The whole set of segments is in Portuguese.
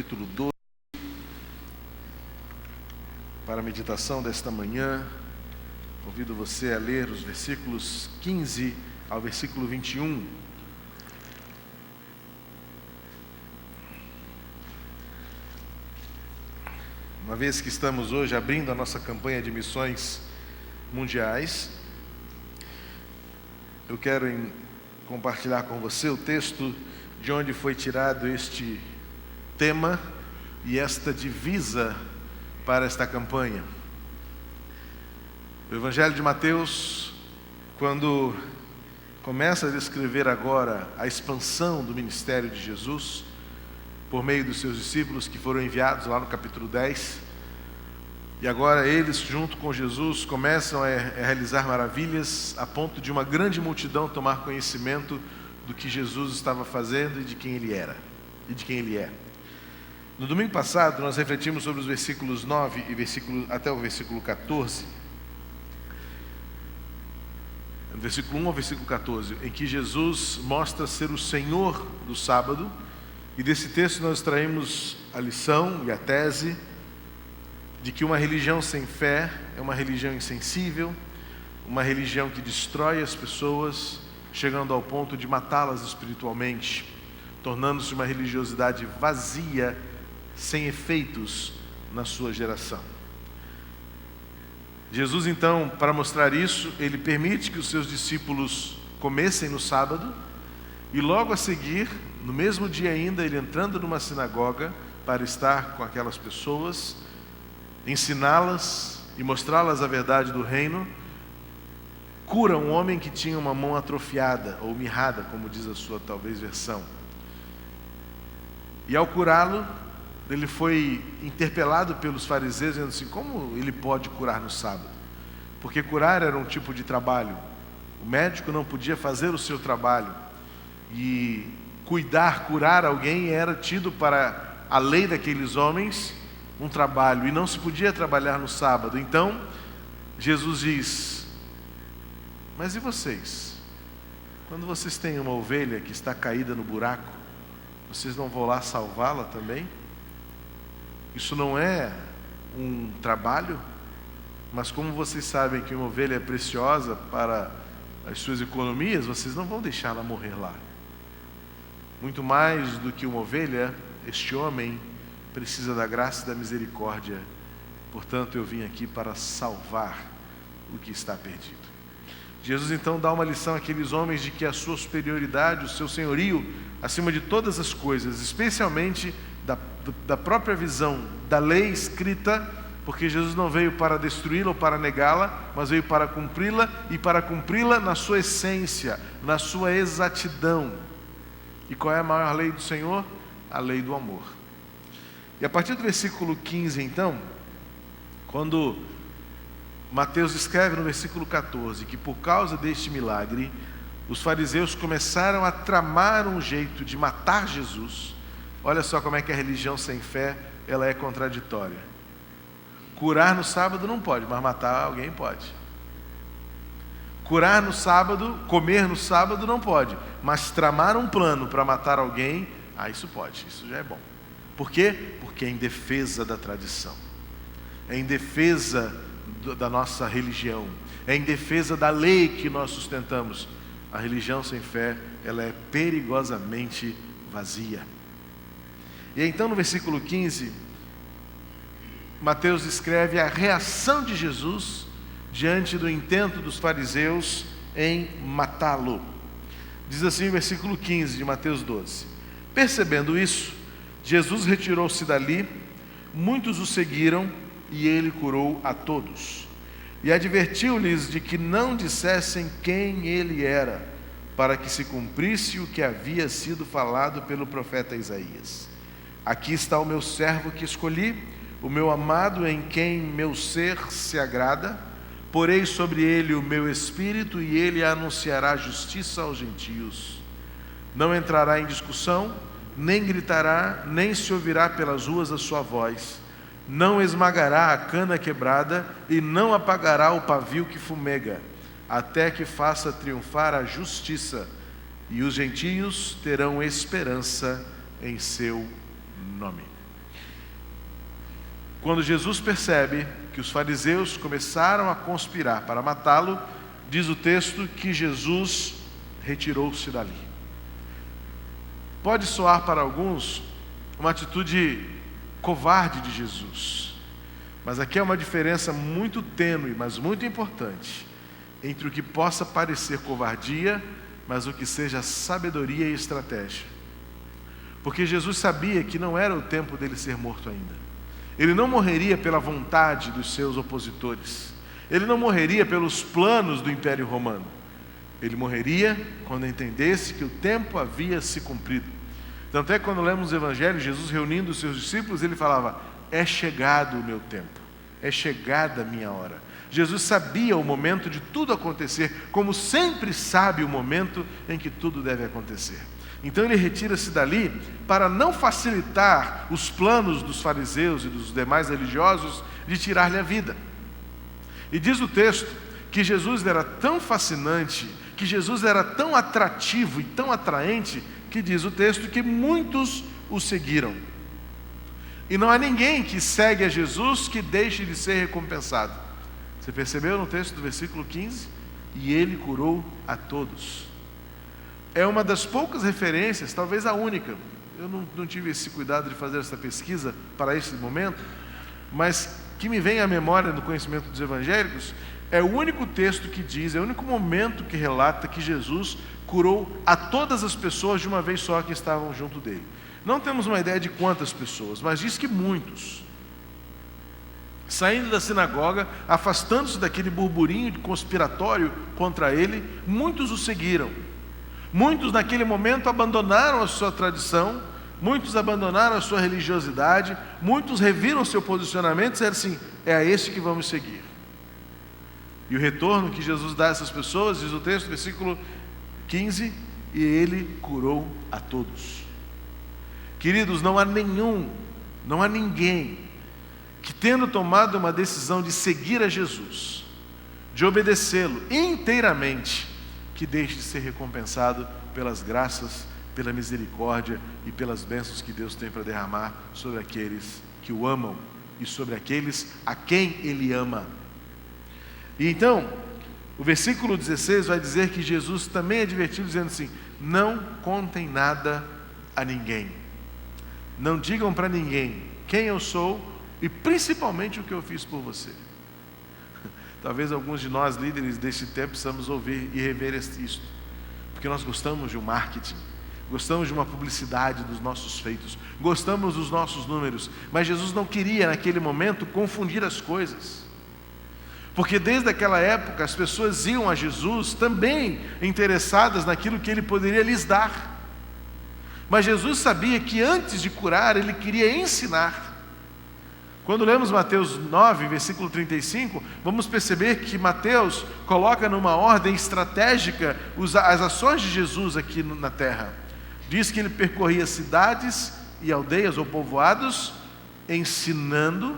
capítulo 12, para a meditação desta manhã. Convido você a ler os versículos 15 ao versículo 21. Uma vez que estamos hoje abrindo a nossa campanha de missões mundiais, eu quero compartilhar com você o texto de onde foi tirado este tema e esta divisa para esta campanha. O Evangelho de Mateus, quando começa a descrever agora a expansão do ministério de Jesus, por meio dos seus discípulos que foram enviados lá no capítulo 10, e agora eles, junto com Jesus, começam a realizar maravilhas, a ponto de uma grande multidão tomar conhecimento do que Jesus estava fazendo e de quem Ele era, e de quem Ele é. No domingo passado, nós refletimos sobre os versículos 9 até o versículo 14, do versículo 1 ao versículo 14, em que Jesus mostra ser o Senhor do sábado, e desse texto nós extraímos a lição e a tese de que uma religião sem fé é uma religião insensível, uma religião que destrói as pessoas, chegando ao ponto de matá-las espiritualmente, tornando-se uma religiosidade vazia, sem efeitos na sua geração. Jesus, então, para mostrar isso, Ele permite que os seus discípulos comessem no sábado, e logo a seguir, no mesmo dia ainda, Ele entrando numa sinagoga para estar com aquelas pessoas, ensiná-las e mostrá-las a verdade do reino, cura um homem que tinha uma mão atrofiada, ou mirrada, como diz a sua talvez versão. E ao curá-lo, ele foi interpelado pelos fariseus, dizendo assim: como ele pode curar no sábado? Porque curar era um tipo de trabalho. O médico não podia fazer o seu trabalho. E curar alguém era tido para a lei daqueles homens um trabalho, e não se podia trabalhar no sábado. Então, Jesus diz: mas e vocês? Quando vocês têm uma ovelha que está caída no buraco, vocês não vão lá salvá-la também? Isso não é um trabalho? Mas como vocês sabem que uma ovelha é preciosa para as suas economias, vocês não vão deixá-la morrer lá. Muito mais do que uma ovelha, este homem precisa da graça e da misericórdia. Portanto, eu vim aqui para salvar o que está perdido. Jesus então dá uma lição àqueles homens de que a sua superioridade, o seu senhorio, acima de todas as coisas, especialmente da própria visão da lei escrita, porque Jesus não veio para destruí-la ou para negá-la, mas veio para cumpri-la, e para cumpri-la na sua essência, na sua exatidão. E qual é a maior lei do Senhor? A lei do amor. E a partir do versículo 15, então, quando Mateus escreve no versículo 14 que por causa deste milagre, os fariseus começaram a tramar um jeito de matar Jesus. Olha só como é que a religião sem fé, ela é contraditória. Curar no sábado não pode, mas matar alguém pode. Curar no sábado, comer no sábado não pode, mas tramar um plano para matar alguém, isso pode, isso já é bom. Por quê? Porque é em defesa da tradição, é em defesa da nossa religião, é em defesa da lei que nós sustentamos. A religião sem fé, ela é perigosamente vazia. E então no versículo 15, Mateus descreve a reação de Jesus diante do intento dos fariseus em matá-lo. Diz assim o versículo 15 de Mateus 12: percebendo isso, Jesus retirou-se dali, muitos o seguiram, e ele curou a todos. E advertiu-lhes de que não dissessem quem ele era, para que se cumprisse o que havia sido falado pelo profeta Isaías: aqui está o meu servo que escolhi, o meu amado, em quem meu ser se agrada. Porei sobre ele o meu espírito, e ele anunciará justiça aos gentios. Não entrará em discussão, nem gritará, nem se ouvirá pelas ruas a sua voz. Não esmagará a cana quebrada, e não apagará o pavio que fumega, até que faça triunfar a justiça, e os gentios terão esperança em seu nome. Quando Jesus percebe que os fariseus começaram a conspirar para matá-lo, diz o texto que Jesus retirou-se dali. Pode soar para alguns uma atitude covarde de Jesus, mas aqui é uma diferença muito tênue, mas muito importante, entre o que possa parecer covardia, mas o que seja sabedoria e estratégia. Porque Jesus sabia que não era o tempo dele ser morto ainda. Ele não morreria pela vontade dos seus opositores. Ele não morreria pelos planos do Império Romano. Ele morreria quando entendesse que o tempo havia se cumprido. Tanto é que quando lemos os Evangelhos, Jesus reunindo os seus discípulos, ele falava: é chegado o meu tempo, é chegada a minha hora. Jesus sabia o momento de tudo acontecer, como sempre sabe o momento em que tudo deve acontecer. Então ele retira-se dali para não facilitar os planos dos fariseus e dos demais religiosos de tirar-lhe a vida. E diz o texto que Jesus era tão fascinante, que Jesus era tão atrativo e tão atraente, que diz o texto que muitos o seguiram. E não há ninguém que segue a Jesus que deixe de ser recompensado. Você percebeu no texto do versículo 15? E ele curou a todos. É uma das poucas referências, talvez a única. Eu não tive esse cuidado de fazer essa pesquisa para esse momento, mas que me vem à memória no conhecimento dos evangélicos, é o único texto que diz, é o único momento que relata que Jesus curou a todas as pessoas de uma vez só que estavam junto dele. Não temos uma ideia de quantas pessoas, mas diz que muitos. Saindo da sinagoga, afastando-se daquele burburinho conspiratório contra ele, muitos o seguiram. Muitos naquele momento abandonaram a sua tradição, muitos abandonaram a sua religiosidade, muitos reviram seu posicionamento e disseram assim: é a esse que vamos seguir. E o retorno que Jesus dá a essas pessoas, diz o texto, versículo 15, e ele curou a todos. Queridos, não há ninguém que, tendo tomado uma decisão de seguir a Jesus, de obedecê-lo inteiramente, que deixe de ser recompensado pelas graças, pela misericórdia e pelas bênçãos que Deus tem para derramar sobre aqueles que o amam e sobre aqueles a quem Ele ama. E então, o versículo 16 vai dizer que Jesus também é advertido dizendo assim: não contem nada a ninguém. Não digam para ninguém quem eu sou e principalmente o que eu fiz por você. Talvez alguns de nós, líderes deste tempo, precisamos ouvir e rever isto, porque nós gostamos de um marketing, gostamos de uma publicidade dos nossos feitos, gostamos dos nossos números, mas Jesus não queria naquele momento confundir as coisas, porque desde aquela época as pessoas iam a Jesus também interessadas naquilo que Ele poderia lhes dar, mas Jesus sabia que antes de curar, Ele queria ensinar. Quando lemos Mateus 9, versículo 35, vamos perceber que Mateus coloca numa ordem estratégica as ações de Jesus aqui na terra. Diz que ele percorria cidades e aldeias ou povoados, ensinando,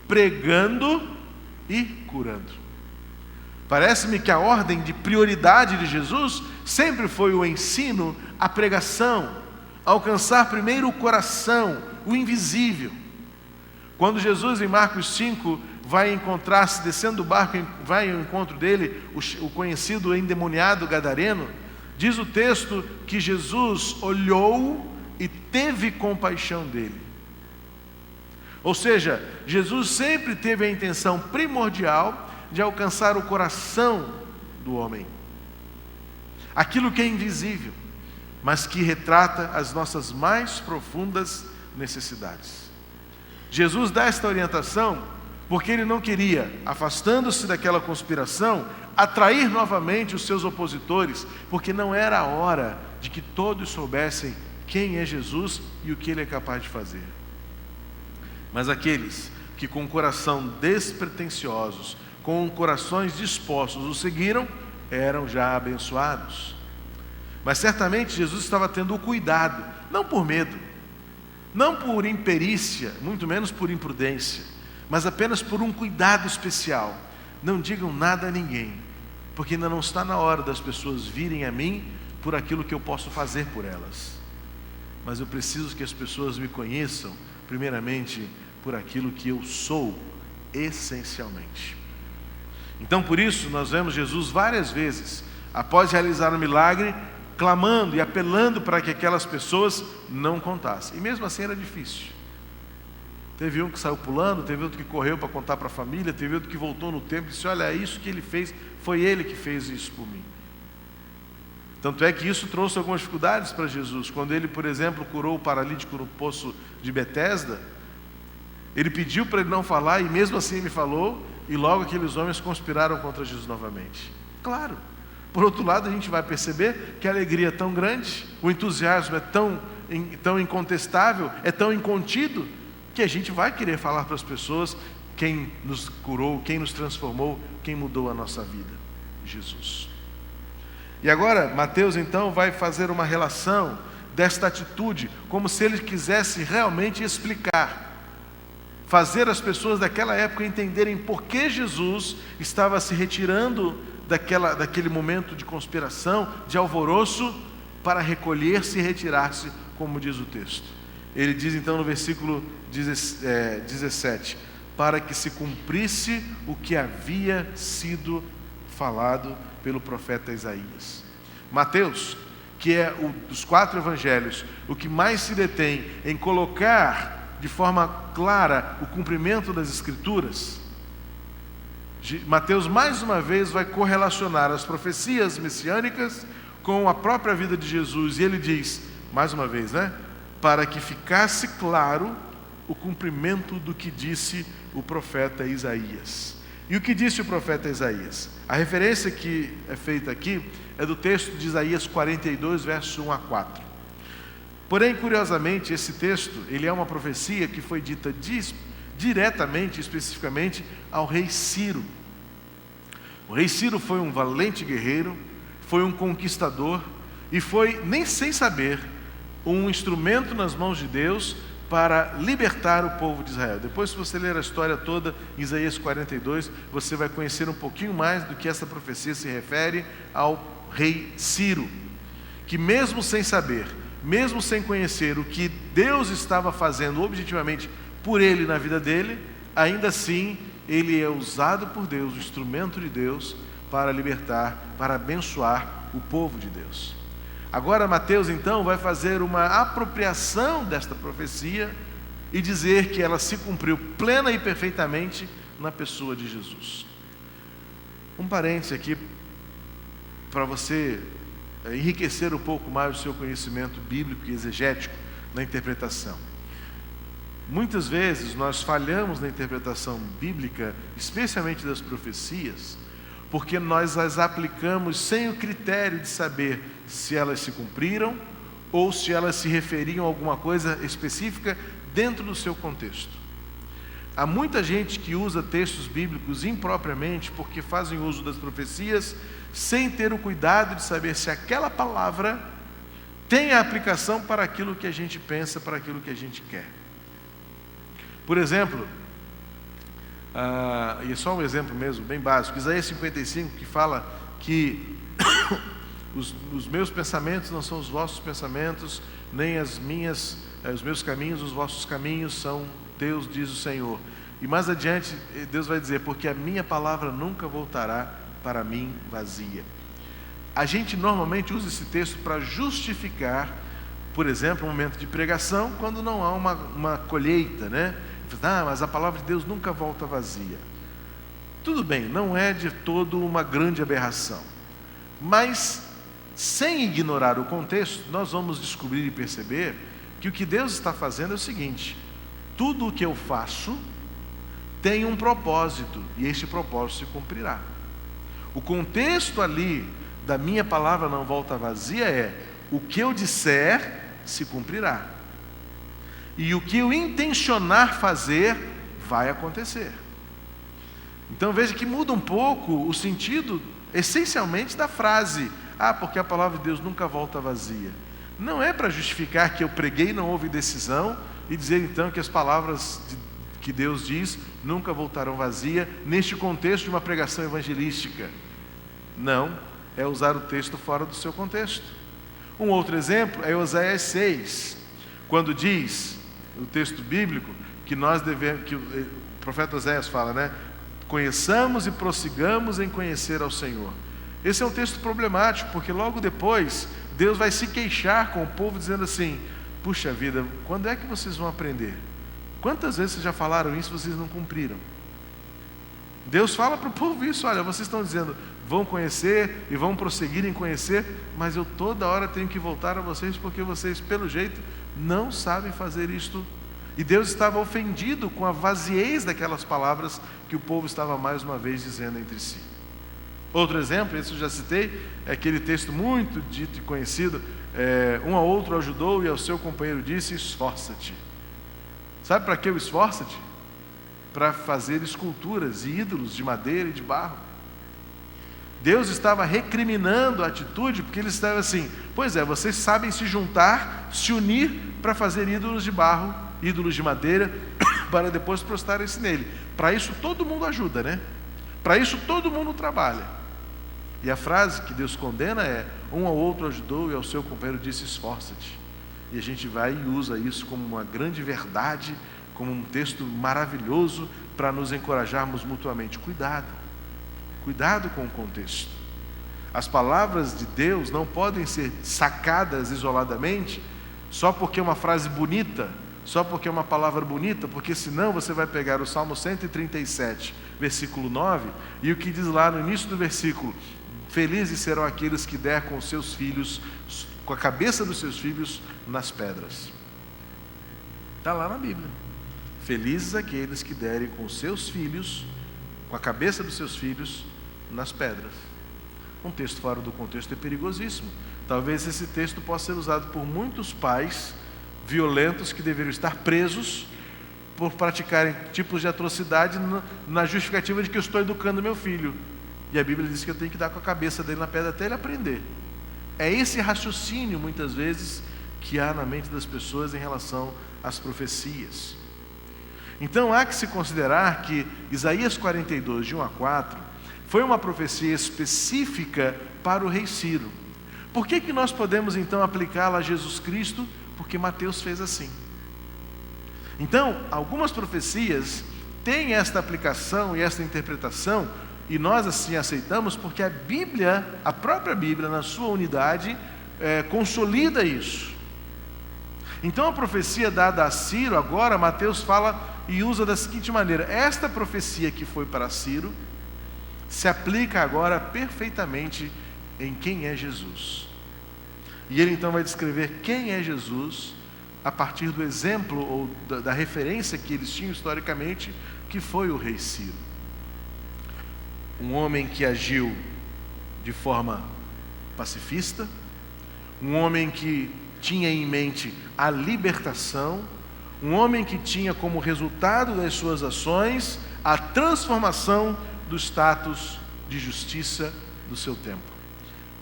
pregando e curando. Parece-me que a ordem de prioridade de Jesus sempre foi o ensino, a pregação, alcançar primeiro o coração, o invisível. Quando Jesus, em Marcos 5, vai encontrar-se, descendo do barco, vai ao encontro dele, o conhecido endemoniado gadareno, diz o texto que Jesus olhou e teve compaixão dele. Ou seja, Jesus sempre teve a intenção primordial de alcançar o coração do homem. Aquilo que é invisível, mas que retrata as nossas mais profundas necessidades. Jesus dá esta orientação porque ele não queria, afastando-se daquela conspiração, atrair novamente os seus opositores, porque não era a hora de que todos soubessem quem é Jesus e o que ele é capaz de fazer. Mas aqueles que com coração despretensiosos, com corações dispostos o seguiram, eram já abençoados. Mas certamente Jesus estava tendo o cuidado, não por medo, não por imperícia, muito menos por imprudência, mas apenas por um cuidado especial. Não digam nada a ninguém, porque ainda não está na hora das pessoas virem a mim por aquilo que eu posso fazer por elas. Mas eu preciso que as pessoas me conheçam, primeiramente, por aquilo que eu sou essencialmente. Então, por isso, nós vemos Jesus várias vezes, após realizar um milagre, clamando e apelando para que aquelas pessoas não contassem. E mesmo assim era difícil. Teve um que saiu pulando, teve outro que correu para contar para a família, teve outro que voltou no templo e disse: olha, é isso que ele fez, foi ele que fez isso por mim. Tanto é que isso trouxe algumas dificuldades para Jesus. Quando ele, por exemplo, curou o paralítico no poço de Betesda, ele pediu para ele não falar e mesmo assim ele falou, e logo aqueles homens conspiraram contra Jesus novamente. Claro. Por outro lado, a gente vai perceber que a alegria é tão grande, o entusiasmo é tão incontestável, é tão incontido, que a gente vai querer falar para as pessoas quem nos curou, quem nos transformou, quem mudou a nossa vida: Jesus. E agora, Mateus então vai fazer uma relação desta atitude, como se ele quisesse realmente explicar, fazer as pessoas daquela época entenderem por que Jesus estava se retirando daquele momento de conspiração, de alvoroço, para recolher-se e retirar-se, como diz o texto. Ele diz então no versículo 17, para que se cumprisse o que havia sido falado pelo profeta Isaías. Mateus, que é dos 4 evangelhos, o que mais se detém em colocar de forma clara o cumprimento das Escrituras, Mateus mais uma vez vai correlacionar as profecias messiânicas com a própria vida de Jesus, e ele diz, mais uma vez, para que ficasse claro o cumprimento do que disse o profeta Isaías. E o que disse o profeta Isaías? A referência que é feita aqui é do texto de Isaías 42, verso 1 a 4. Porém, curiosamente, esse texto, ele é uma profecia que foi dita diretamente, especificamente, ao rei Ciro. O rei Ciro foi um valente guerreiro, foi um conquistador e foi, nem sem saber, um instrumento nas mãos de Deus para libertar o povo de Israel. Depois, se você ler a história toda, em Isaías 42, você vai conhecer um pouquinho mais do que essa profecia se refere ao rei Ciro, que mesmo sem saber, mesmo sem conhecer o que Deus estava fazendo objetivamente por ele na vida dele, ainda assim ele é usado por Deus, o instrumento de Deus, para libertar, para abençoar o povo de Deus. Agora Mateus então vai fazer uma apropriação desta profecia e dizer que ela se cumpriu plena e perfeitamente na pessoa de Jesus. Um parênteses aqui para você enriquecer um pouco mais o seu conhecimento bíblico e exegético na interpretação. Muitas vezes nós falhamos na interpretação bíblica, especialmente das profecias, porque nós as aplicamos sem o critério de saber se elas se cumpriram ou se elas se referiam a alguma coisa específica dentro do seu contexto. Há muita gente que usa textos bíblicos impropriamente porque fazem uso das profecias sem ter o cuidado de saber se aquela palavra tem a aplicação para aquilo que a gente pensa, para aquilo que a gente quer. Por exemplo, e é só um exemplo mesmo, bem básico, Isaías 55, que fala que os meus pensamentos não são os vossos pensamentos, nem os meus caminhos, os vossos caminhos são Deus, diz o Senhor. E mais adiante, Deus vai dizer, porque a minha palavra nunca voltará para mim vazia. A gente normalmente usa esse texto para justificar, por exemplo, um momento de pregação, quando não há uma colheita, mas a palavra de Deus nunca volta vazia. Tudo bem, não é de todo uma grande aberração, mas sem ignorar o contexto, nós vamos descobrir e perceber que o que Deus está fazendo é o seguinte: tudo o que eu faço tem um propósito, e este propósito se cumprirá. O contexto ali da minha palavra não volta vazia é: o que eu disser se cumprirá, e o que eu intencionar fazer vai acontecer. Então veja que muda um pouco o sentido essencialmente da frase, porque a palavra de Deus nunca volta vazia. Não é para justificar que eu preguei e não houve decisão, e dizer então que as palavras que Deus diz nunca voltarão vazia, neste contexto de uma pregação evangelística. Não, é usar o texto fora do seu contexto. Um outro exemplo é Oséias 6, quando diz, o texto bíblico, que nós devemos, que o profeta Oséias fala, né? Conheçamos e prossigamos em conhecer ao Senhor. Esse é um texto problemático, porque logo depois Deus vai se queixar com o povo dizendo assim: puxa vida, quando é que vocês vão aprender? Quantas vezes vocês já falaram isso e vocês não cumpriram? Deus fala para o povo isso: olha, vocês estão dizendo, vão conhecer e vão prosseguir em conhecer, mas eu toda hora tenho que voltar a vocês, porque vocês, pelo jeito, não sabem fazer isto. E Deus estava ofendido com a vaziez daquelas palavras que o povo estava mais uma vez dizendo entre si. Outro exemplo, esse eu já citei, é aquele texto muito dito e conhecido: um ao outro ajudou e ao seu companheiro disse: esforça-te. Sabe para que o esforça-te? Para fazer esculturas e ídolos de madeira e de barro. Deus estava recriminando a atitude, porque ele estava assim: pois é, vocês sabem se juntar, se unir para fazer ídolos de barro, ídolos de madeira, para depois prostrarem-se nele. Para isso todo mundo ajuda, né? Para isso todo mundo trabalha. E a frase que Deus condena é: um ao outro ajudou e ao seu companheiro disse: esforça-te. E a gente vai e usa isso como uma grande verdade, como um texto maravilhoso para nos encorajarmos mutuamente. Cuidado com o contexto. As palavras de Deus não podem ser sacadas isoladamente só porque é uma frase bonita, só porque é uma palavra bonita, porque senão você vai pegar o Salmo 137, versículo 9, e o que diz lá no início do versículo: felizes serão aqueles que der com seus filhos, com a cabeça dos seus filhos nas pedras. Está lá na Bíblia. Felizes aqueles que derem com seus filhos, com a cabeça dos seus filhos nas pedras. Um texto fora do contexto é perigosíssimo. Talvez esse texto possa ser usado por muitos pais violentos que deveriam estar presos por praticarem tipos de atrocidade na justificativa de que eu estou educando meu filho. E a Bíblia diz que eu tenho que dar com a cabeça dele na pedra até ele aprender. É esse raciocínio, muitas vezes, que há na mente das pessoas em relação às profecias. Então há que se considerar que Isaías 42, de 1 a 4, foi uma profecia específica para o rei Ciro. Por que nós podemos então aplicá-la a Jesus Cristo? Porque Mateus fez assim. Então, algumas profecias têm esta aplicação e esta interpretação, e nós assim aceitamos porque a Bíblia, a própria Bíblia, na sua unidade, consolida isso. Então a profecia dada a Ciro, agora Mateus fala e usa da seguinte maneira: esta profecia que foi para Ciro se aplica agora perfeitamente em quem é Jesus. E ele então vai descrever quem é Jesus a partir do exemplo ou da referência que eles tinham historicamente, que foi o rei Ciro. Um homem que agiu de forma pacifista, um homem que tinha em mente a libertação, um homem que tinha como resultado das suas ações a transformação do status de justiça do seu tempo.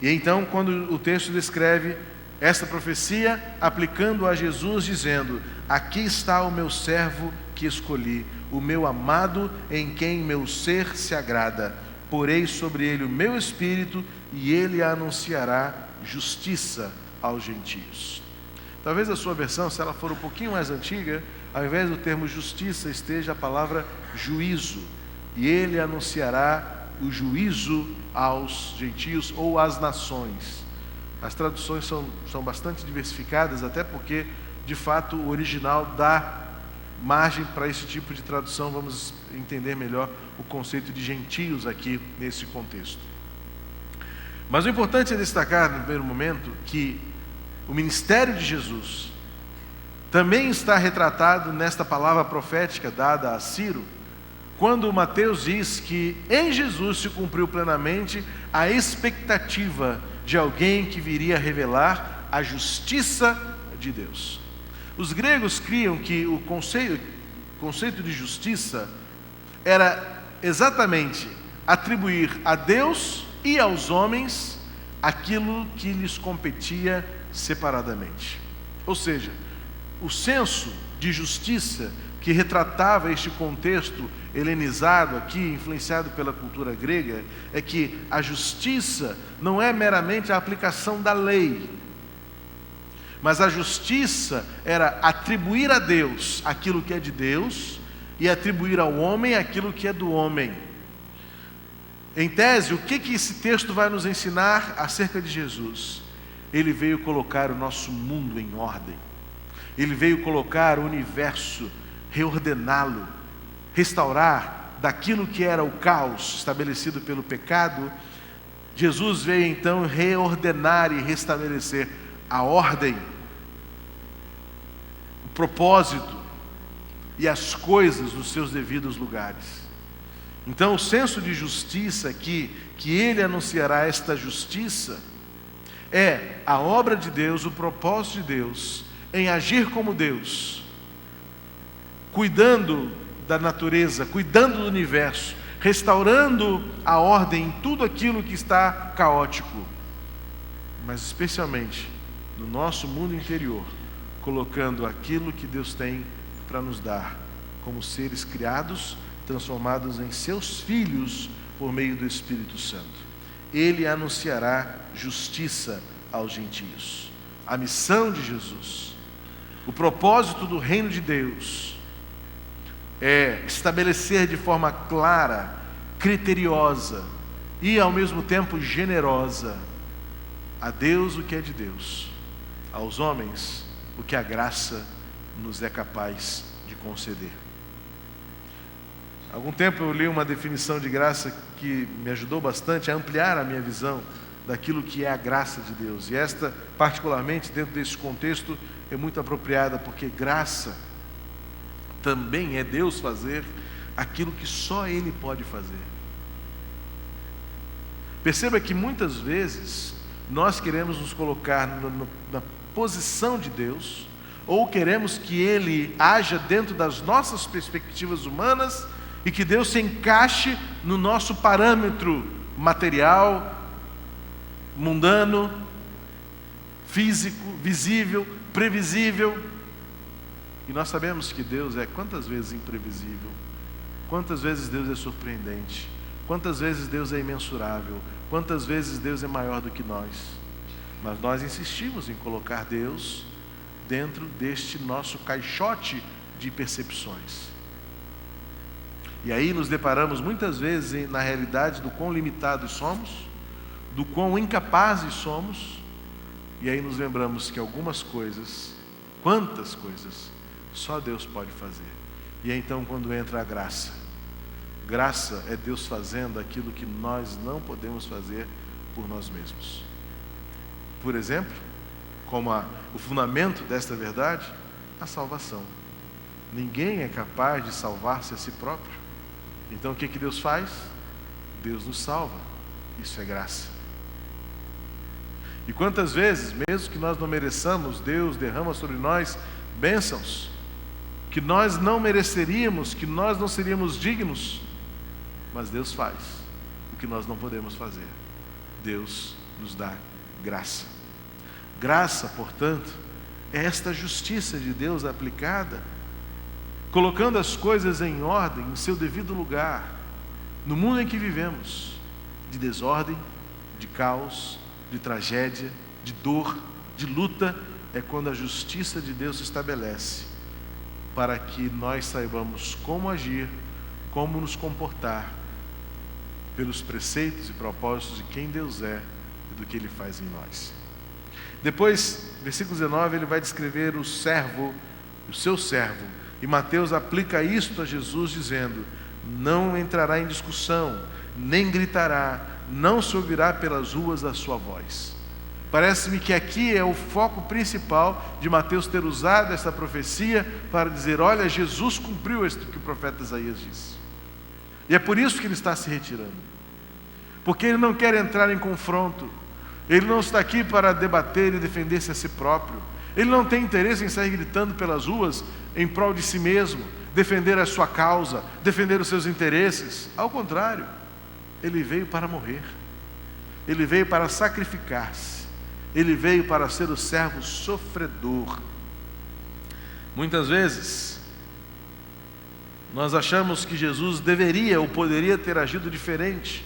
E então, quando o texto descreve esta profecia, aplicando a Jesus, dizendo: aqui está o meu servo que escolhi, o meu amado em quem meu ser se agrada. Porei sobre ele o meu espírito e ele anunciará justiça aos gentios. Talvez a sua versão, se ela for um pouquinho mais antiga, ao invés do termo justiça, esteja a palavra juízo. E ele anunciará o juízo aos gentios ou às nações. As traduções são bastante diversificadas, até porque, de fato, o original dá margem para esse tipo de tradução. Vamos entender melhor o conceito de gentios aqui nesse contexto. Mas o importante é destacar, no primeiro momento, que o ministério de Jesus também está retratado nesta palavra profética dada a Ciro, quando Mateus diz que em Jesus se cumpriu plenamente a expectativa de alguém que viria revelar a justiça de Deus. Os gregos criam que o conceito de justiça era exatamente atribuir a Deus e aos homens aquilo que lhes competia separadamente. Ou seja, o senso de justiça que retratava este contexto helenizado aqui, influenciado pela cultura grega, é que a justiça não é meramente a aplicação da lei, Mas a justiça era atribuir a Deus aquilo que é de Deus e atribuir ao homem aquilo que é do homem. Em tese, o que esse texto vai nos ensinar acerca de Jesus? Ele veio colocar o nosso mundo em ordem. Ele veio colocar o universo, reordená-lo, restaurar daquilo que era o caos estabelecido pelo pecado. Jesus veio então reordenar e restabelecer a ordem, o propósito e as coisas nos seus devidos lugares. Então o senso de justiça aqui, que ele anunciará esta justiça, é a obra de Deus, o propósito de Deus em agir como Deus, cuidando da natureza, cuidando do universo, restaurando a ordem em tudo aquilo que está caótico, mas especialmente no nosso mundo interior, colocando aquilo que Deus tem para nos dar, como seres criados, transformados em seus filhos por meio do Espírito Santo. Ele anunciará justiça aos gentios. A missão de Jesus, o propósito do reino de Deus, é estabelecer de forma clara, criteriosa e ao mesmo tempo generosa a Deus o que é de Deus, aos homens o que a graça nos é capaz de conceder. Há algum tempo eu li uma definição de graça que me ajudou bastante a ampliar a minha visão daquilo que é a graça de Deus. E esta, particularmente dentro desse contexto, é muito apropriada, porque graça também é Deus fazer aquilo que só Ele pode fazer. Perceba que muitas vezes nós queremos nos colocar na posição de Deus, ou queremos que Ele haja dentro das nossas perspectivas humanas e que Deus se encaixe no nosso parâmetro material, mundano, físico, visível, previsível. E nós sabemos que Deus é quantas vezes imprevisível, quantas vezes Deus é surpreendente, quantas vezes Deus é imensurável, quantas vezes Deus é maior do que nós. Mas nós insistimos em colocar Deus dentro deste nosso caixote de percepções. E aí nos deparamos muitas vezes na realidade do quão limitados somos, do quão incapazes somos, e aí nos lembramos que algumas coisas, quantas coisas, só Deus pode fazer. E é então quando entra a graça. Graça é Deus fazendo aquilo que nós não podemos fazer por nós mesmos. Por exemplo, como o fundamento desta verdade, a salvação. Ninguém é capaz de salvar-se a si próprio. Então o que Deus faz? Deus nos salva. Isso é graça. E quantas vezes, mesmo que nós não mereçamos, Deus derrama sobre nós bênçãos que nós não mereceríamos, que nós não seríamos dignos, mas Deus faz o que nós não podemos fazer. Deus nos dá graça. Graça, portanto, é esta justiça de Deus aplicada, colocando as coisas em ordem, em seu devido lugar, no mundo em que vivemos, de desordem, de caos, de tragédia, de dor, de luta. É quando a justiça de Deus se estabelece, para que nós saibamos como agir, como nos comportar, pelos preceitos e propósitos de quem Deus é e do que Ele faz em nós. Depois, versículo 19, ele vai descrever o servo, o seu servo, e Mateus aplica isto a Jesus dizendo: não entrará em discussão, nem gritará, não se ouvirá pelas ruas a sua voz. Parece-me que aqui é o foco principal de Mateus ter usado esta profecia para dizer: olha, Jesus cumpriu isto que o profeta Isaías disse. E é por isso que ele está se retirando, porque ele não quer entrar em confronto, ele não está aqui para debater e defender-se a si próprio, ele não tem interesse em sair gritando pelas ruas em prol de si mesmo, defender a sua causa, defender os seus interesses. Ao contrário, ele veio para morrer, ele veio para sacrificar-se, ele veio para ser o servo sofredor. Muitas vezes nós achamos que Jesus deveria ou poderia ter agido diferente,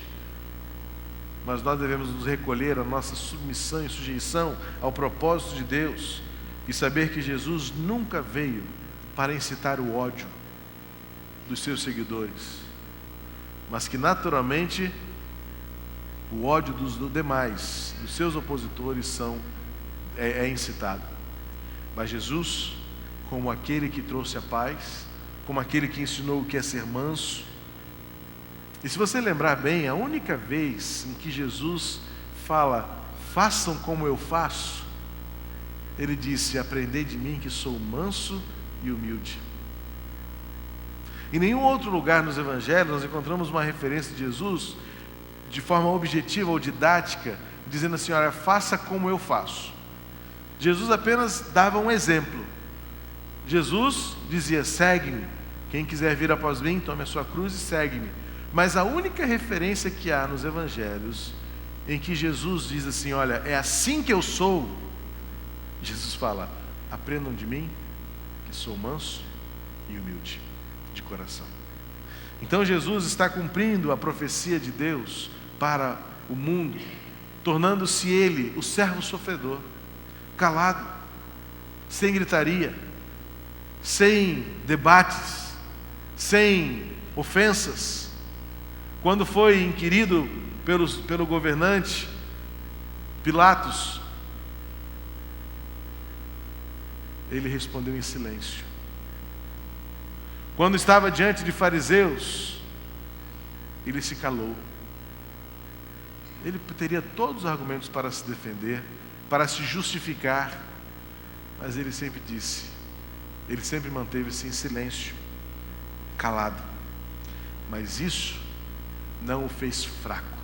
mas nós devemos nos recolher à nossa submissão e sujeição ao propósito de Deus, e saber que Jesus nunca veio para incitar o ódio dos seus seguidores, mas que naturalmente o ódio dos demais, dos seus opositores, é incitado. Mas Jesus, como aquele que trouxe a paz, como aquele que ensinou o que é ser manso. E se você lembrar bem, a única vez em que Jesus fala, façam como eu faço, ele disse, aprendei de mim que sou manso e humilde. Em nenhum outro lugar nos evangelhos nós encontramos uma referência de Jesus de forma objetiva ou didática, dizendo assim, olha, faça como eu faço. Jesus apenas dava um exemplo. Jesus dizia, segue-me. Quem quiser vir após mim, tome a sua cruz e segue-me. Mas a única referência que há nos evangelhos em que Jesus diz assim, olha, é assim que eu sou, Jesus fala, aprendam de mim que sou manso e humilde de coração. Então Jesus está cumprindo a profecia de Deus para o mundo, tornando-se ele o servo sofredor, calado, sem gritaria, sem debates, sem ofensas. Quando foi inquirido pelo governante Pilatos, ele respondeu em silêncio. Quando estava diante de fariseus, ele se calou. Ele teria todos os argumentos para se defender, para se justificar, mas ele sempre disse, ele sempre manteve-se em silêncio, calado. Mas isso não o fez fraco.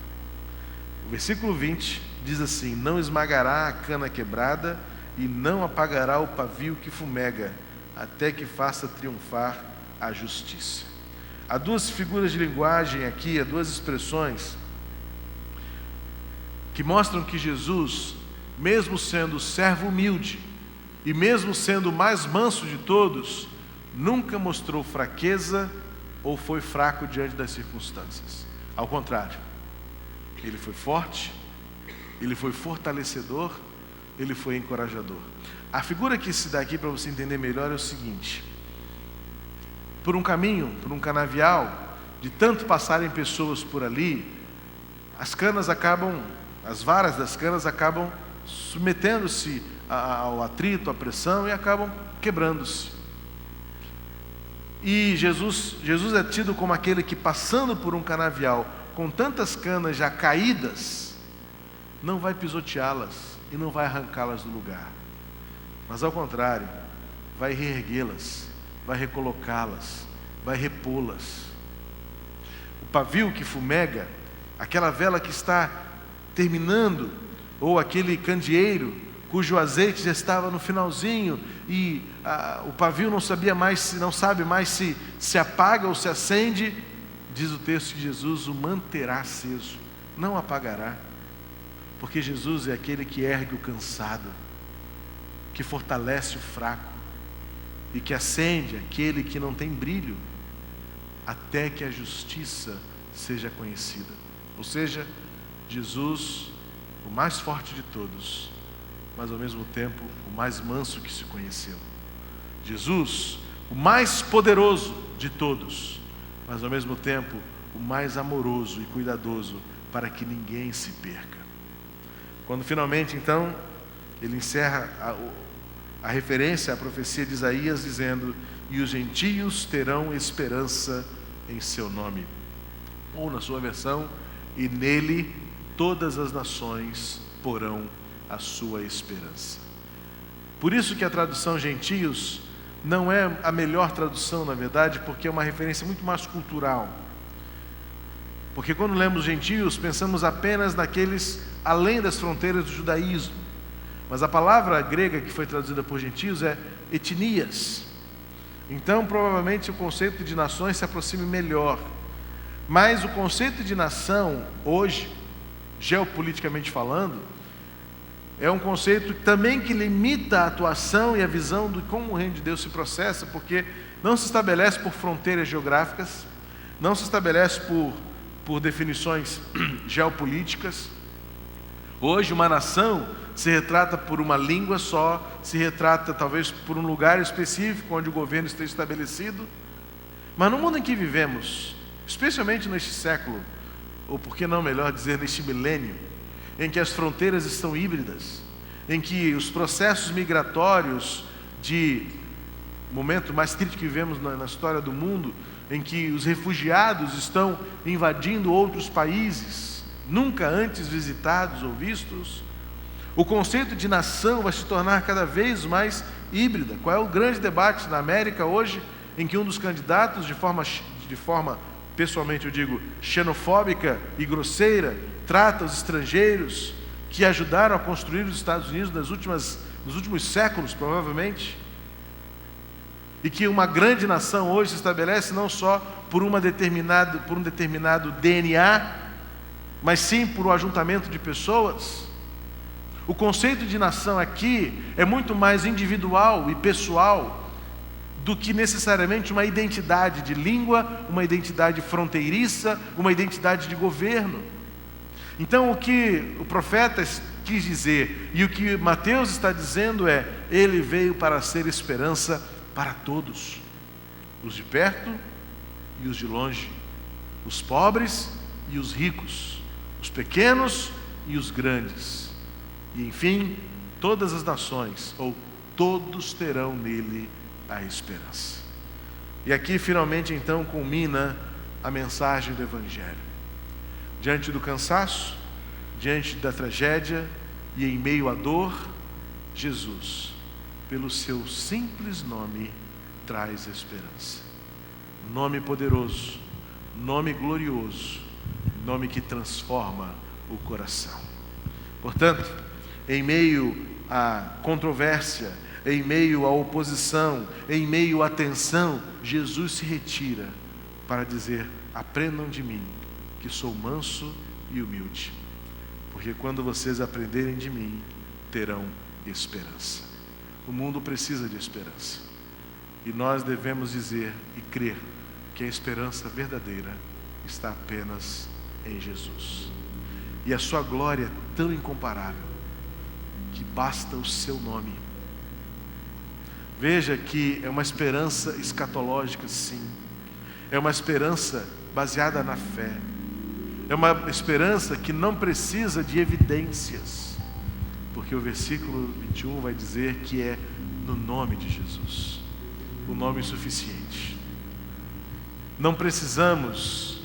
O versículo 20 diz assim, não esmagará a cana quebrada e não apagará o pavio que fumega, até que faça triunfar a justiça. Há duas figuras de linguagem aqui, há duas expressões que mostram que Jesus, mesmo sendo servo humilde e mesmo sendo o mais manso de todos, nunca mostrou fraqueza ou foi fraco diante das circunstâncias. Ao contrário, ele foi forte, ele foi fortalecedor, ele foi encorajador. A figura que se dá aqui para você entender melhor é o seguinte: por um caminho, por um canavial, de tanto passarem pessoas por ali, as varas das canas acabam submetendo-se ao atrito, à pressão e acabam quebrando-se. E Jesus é tido como aquele que, passando por um canavial com tantas canas já caídas, não vai pisoteá-las e não vai arrancá-las do lugar, mas ao contrário, vai reerguê-las, vai recolocá-las, vai repô-las. O pavio que fumega, aquela vela que está terminando, ou aquele candeeiro cujo azeite já estava no finalzinho e o pavio não sabe mais se apaga ou se acende, diz o texto que Jesus o manterá aceso, não apagará, porque Jesus é aquele que ergue o cansado, que fortalece o fraco e que acende aquele que não tem brilho, até que a justiça seja conhecida. Ou seja, Jesus, o mais forte de todos, mas ao mesmo tempo o mais manso que se conheceu. Jesus, o mais poderoso de todos, mas ao mesmo tempo o mais amoroso e cuidadoso para que ninguém se perca. Quando finalmente então ele encerra a referência à profecia de Isaías dizendo, e os gentios terão esperança em seu nome, ou na sua versão, e nele todas as nações porão a sua esperança. Por isso que a tradução gentios não é a melhor tradução, na verdade, porque é uma referência muito mais cultural. Porque quando lemos gentios, pensamos apenas naqueles além das fronteiras do judaísmo. Mas a palavra grega que foi traduzida por gentios é etnias. Então, provavelmente, o conceito de nações se aproxime melhor. Mas o conceito de nação, hoje, geopoliticamente falando, é um conceito também que limita a atuação e a visão de como o reino de Deus se processa, porque não se estabelece por fronteiras geográficas, não se estabelece por definições geopolíticas. Hoje, uma nação se retrata por uma língua só, se retrata talvez por um lugar específico onde o governo esteja estabelecido. Mas no mundo em que vivemos, especialmente neste século, ou por que não melhor dizer, neste milênio, em que as fronteiras estão híbridas, em que os processos migratórios de momento mais crítico que vivemos na história do mundo, em que os refugiados estão invadindo outros países, nunca antes visitados ou vistos, o conceito de nação vai se tornar cada vez mais híbrida. Qual é o grande debate na América hoje, em que um dos candidatos, de forma pessoalmente eu digo, xenofóbica e grosseira, trata os estrangeiros que ajudaram a construir os Estados Unidos nos últimos séculos, provavelmente, e que uma grande nação hoje se estabelece não só por um determinado DNA, mas sim por um ajuntamento de pessoas. O conceito de nação aqui é muito mais individual e pessoal do que necessariamente uma identidade de língua, uma identidade fronteiriça, uma identidade de governo. Então, o que o profeta quis dizer e o que Mateus está dizendo é: ele veio para ser esperança para todos, os de perto e os de longe, os pobres e os ricos, os pequenos e os grandes, e enfim, todas as nações, ou todos terão nele a esperança. E aqui finalmente então culmina a mensagem do Evangelho. Diante do cansaço, diante da tragédia e em meio à dor, Jesus, pelo seu simples nome, traz esperança. Nome poderoso, nome glorioso, nome que transforma o coração. Portanto, em meio à controvérsia, em meio à oposição, em meio à tensão, Jesus se retira para dizer: aprendam de mim, que sou manso e humilde, porque quando vocês aprenderem de mim, terão esperança. O mundo precisa de esperança, e nós devemos dizer e crer que a esperança verdadeira está apenas em Jesus. E a sua glória é tão incomparável que basta o seu nome. Veja que é uma esperança escatológica, sim. É uma esperança baseada na fé. É uma esperança que não precisa de evidências, porque o versículo 21 vai dizer que é no nome de Jesus, o nome suficiente. Não precisamos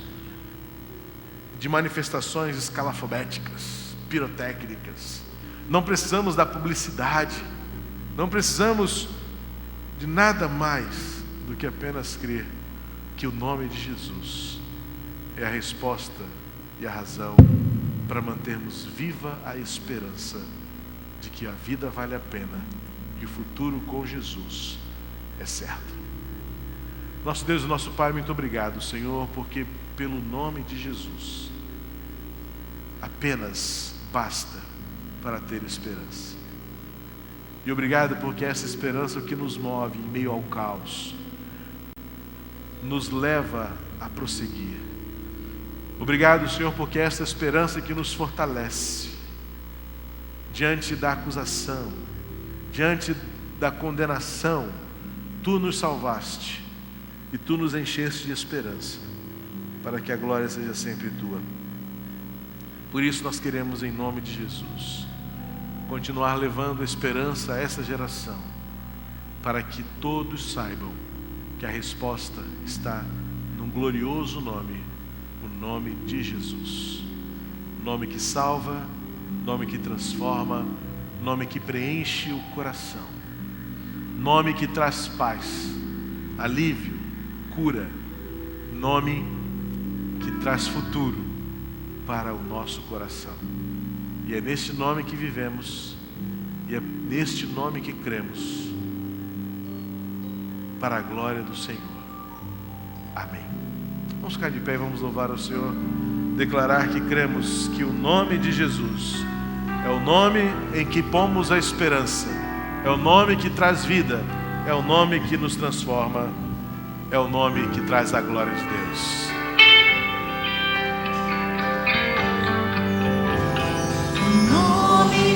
de manifestações escalafobéticas, pirotécnicas. Não precisamos da publicidade. Não precisamos de nada mais do que apenas crer que o nome de Jesus é a resposta e a razão para mantermos viva a esperança de que a vida vale a pena e o futuro com Jesus é certo. Nosso Deus e nosso Pai, muito obrigado, Senhor, porque pelo nome de Jesus apenas basta para ter esperança. E obrigado porque essa esperança é o que nos move em meio ao caos, nos leva a prosseguir. Obrigado, Senhor, porque essa esperança que nos fortalece diante da acusação, diante da condenação. Tu nos salvaste e Tu nos encheste de esperança, para que a glória seja sempre Tua. Por isso nós queremos, em nome de Jesus, continuar levando esperança a essa geração, para que todos saibam que a resposta está num glorioso nome, o nome de Jesus. Nome que salva, nome que transforma, nome que preenche o coração, nome que traz paz, alívio, cura, nome que traz futuro para o nosso coração. E é neste nome que vivemos, e é neste nome que cremos, para a glória do Senhor. Amém. Vamos ficar de pé e vamos louvar ao Senhor, declarar que cremos que o nome de Jesus é o nome em que pomos a esperança, é o nome que traz vida, é o nome que nos transforma, é o nome que traz a glória de Deus. O nome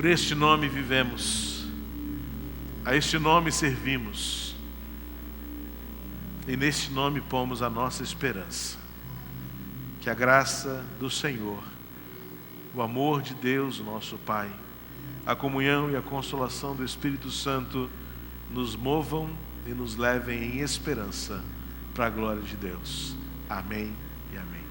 Por este nome vivemos, a este nome servimos, e neste nome pomos a nossa esperança. Que a graça do Senhor, o amor de Deus, o nosso Pai, a comunhão e a consolação do Espírito Santo nos movam e nos levem em esperança para a glória de Deus. Amém e amém.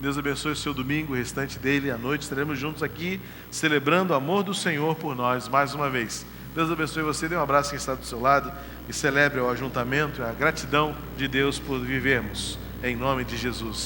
Deus abençoe o seu domingo, o restante dele. À noite estaremos juntos aqui, celebrando o amor do Senhor por nós, mais uma vez. Deus abençoe você, dê um abraço em quem está do seu lado e celebre o ajuntamento e a gratidão de Deus por vivermos, em nome de Jesus.